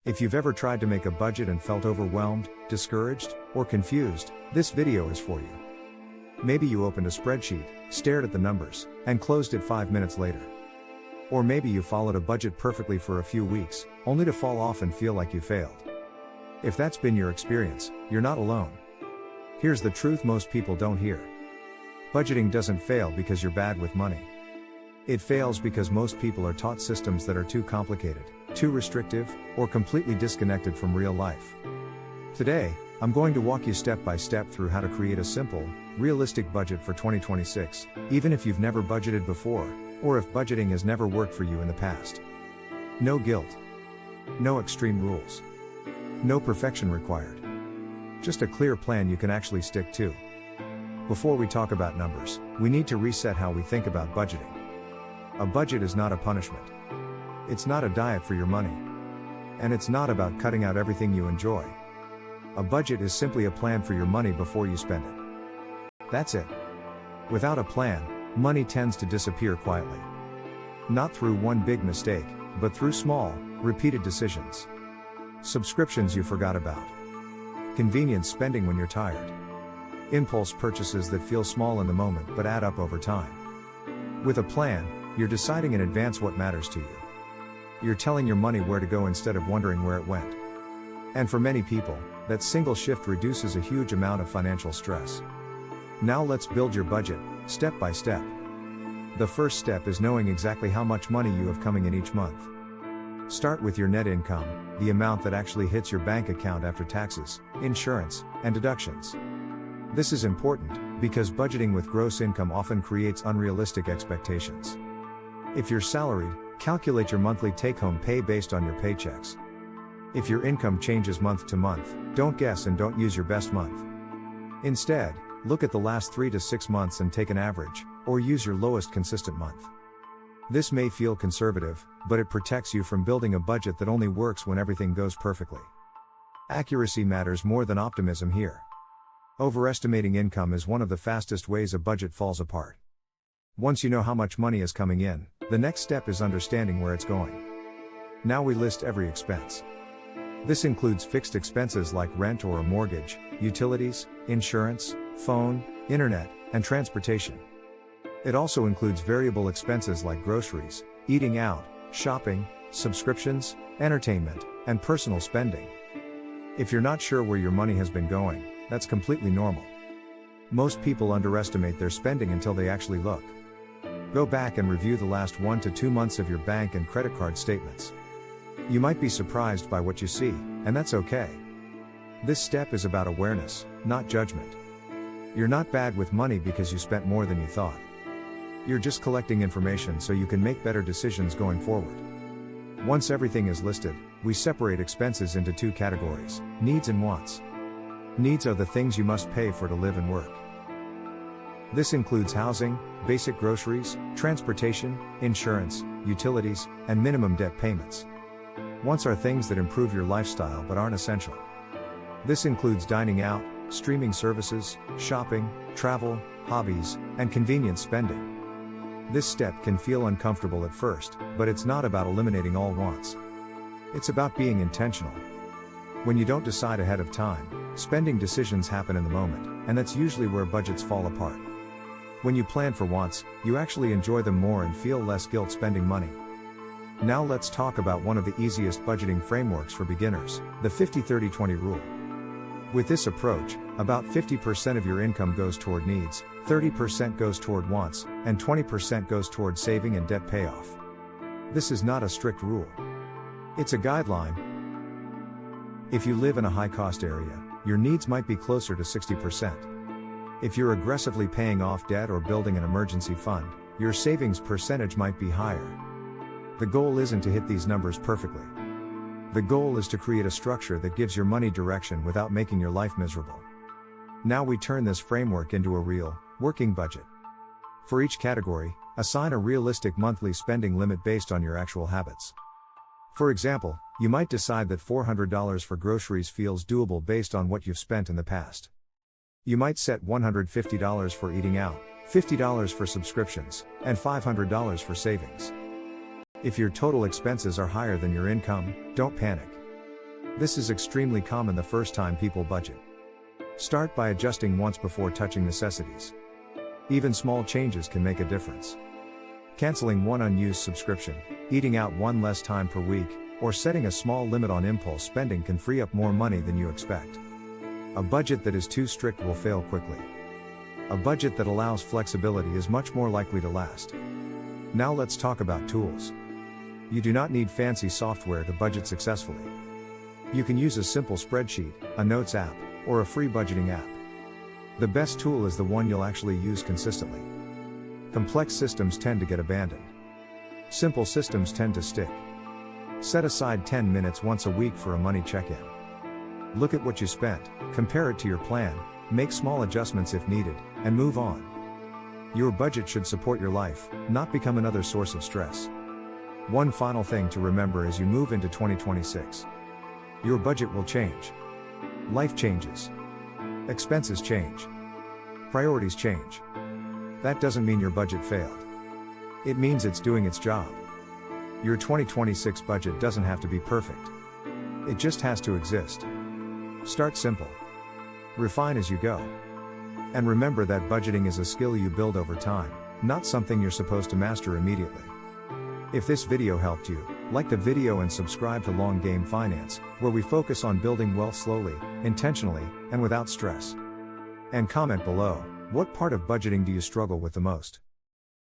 If you've ever tried to make a budget and felt overwhelmed, discouraged, or confused, this video is for you. Maybe you opened a spreadsheet, stared at the numbers, and closed it 5 minutes later. Or maybe you followed a budget perfectly for a few weeks, only to fall off and feel like you failed. If that's been your experience, you're not alone. Here's the truth most people don't hear. Budgeting doesn't fail because you're bad with money. It fails because most people are taught systems that are too complicated, too restrictive, or completely disconnected from real life. Today, I'm going to walk you step by step through how to create a simple, realistic budget for 2026, even if you've never budgeted before, or if budgeting has never worked for you in the past. No guilt. No extreme rules. No perfection required. Just a clear plan you can actually stick to. Before we talk about numbers, we need to reset how we think about budgeting. A budget is not a punishment. It's not a diet for your money. And it's not about cutting out everything you enjoy. A budget is simply a plan for your money before you spend it. That's it. Without a plan, money tends to disappear quietly. Not through one big mistake, but through small, repeated decisions. Subscriptions you forgot about. Convenience spending when you're tired. Impulse purchases that feel small in the moment but add up over time. With a plan, you're deciding in advance what matters to you. You're telling your money where to go instead of wondering where it went. And for many people, that single shift reduces a huge amount of financial stress. Now let's build your budget, step by step. The first step is knowing exactly how much money you have coming in each month. Start with your net income, the amount that actually hits your bank account after taxes, insurance, and deductions. This is important, because budgeting with gross income often creates unrealistic expectations. If you're salaried, calculate your monthly take-home pay based on your paychecks. If your income changes month to month, don't guess and don't use your best month. Instead, look at the last 3 to 6 months and take an average, or use your lowest consistent month. This may feel conservative, but it protects you from building a budget that only works when everything goes perfectly. Accuracy matters more than optimism here. Overestimating income is one of the fastest ways a budget falls apart. Once you know how much money is coming in, the next step is understanding where it's going. Now we list every expense. This includes fixed expenses like rent or a mortgage, utilities, insurance, phone, internet, and transportation. It also includes variable expenses like groceries, eating out, shopping, subscriptions, entertainment, and personal spending. If you're not sure where your money has been going, that's completely normal. Most people underestimate their spending until they actually look. Go back and review the last 1 to 2 months of your bank and credit card statements. You might be surprised by what you see, and that's okay. This step is about awareness, not judgment. You're not bad with money because you spent more than you thought. You're just collecting information so you can make better decisions going forward. Once everything is listed, we separate expenses into 2 categories, needs and wants. Needs are the things you must pay for to live and work. This includes housing, basic groceries, transportation, insurance, utilities, and minimum debt payments. Wants are things that improve your lifestyle but aren't essential. This includes dining out, streaming services, shopping, travel, hobbies, and convenience spending. This step can feel uncomfortable at first, but it's not about eliminating all wants. It's about being intentional. When you don't decide ahead of time, spending decisions happen in the moment, and that's usually where budgets fall apart. When you plan for wants, you actually enjoy them more and feel less guilt spending money. Now let's talk about one of the easiest budgeting frameworks for beginners, the 50-30-20 rule. With this approach, about 50% of your income goes toward needs, 30% goes toward wants, and 20% goes toward saving and debt payoff. This is not a strict rule. It's a guideline. If you live in a high-cost area, your needs might be closer to 60%. If you're aggressively paying off debt or building an emergency fund, your savings percentage might be higher. The goal isn't to hit these numbers perfectly. The goal is to create a structure that gives your money direction without making your life miserable. Now we turn this framework into a real, working budget. For each category, assign a realistic monthly spending limit based on your actual habits. For example, you might decide that $400 for groceries feels doable based on what you've spent in the past. You might set $150 for eating out, $50 for subscriptions, and $500 for savings. If your total expenses are higher than your income, don't panic. This is extremely common the first time people budget. Start by adjusting once before touching necessities. Even small changes can make a difference. Canceling one unused subscription, eating out one less time per week, or setting a small limit on impulse spending can free up more money than you expect. A budget that is too strict will fail quickly. A budget that allows flexibility is much more likely to last. Now let's talk about tools. You do not need fancy software to budget successfully. You can use a simple spreadsheet, a notes app, or a free budgeting app. The best tool is the one you'll actually use consistently. Complex systems tend to get abandoned. Simple systems tend to stick. Set aside 10 minutes once a week for a money check-in. Look at what you spent, compare it to your plan, make small adjustments if needed, and move on. Your budget should support your life, not become another source of stress. One final thing to remember as you move into 2026. Your budget will change. Life changes. Expenses change. Priorities change. That doesn't mean your budget failed. It means it's doing its job. Your 2026 budget doesn't have to be perfect. It just has to exist. Start simple. Refine as you go. And remember that budgeting is a skill you build over time, not something you're supposed to master immediately. If this video helped you, like the video and subscribe to Long Game Finance, where we focus on building wealth slowly, intentionally, and without stress. And comment below, what part of budgeting do you struggle with the most?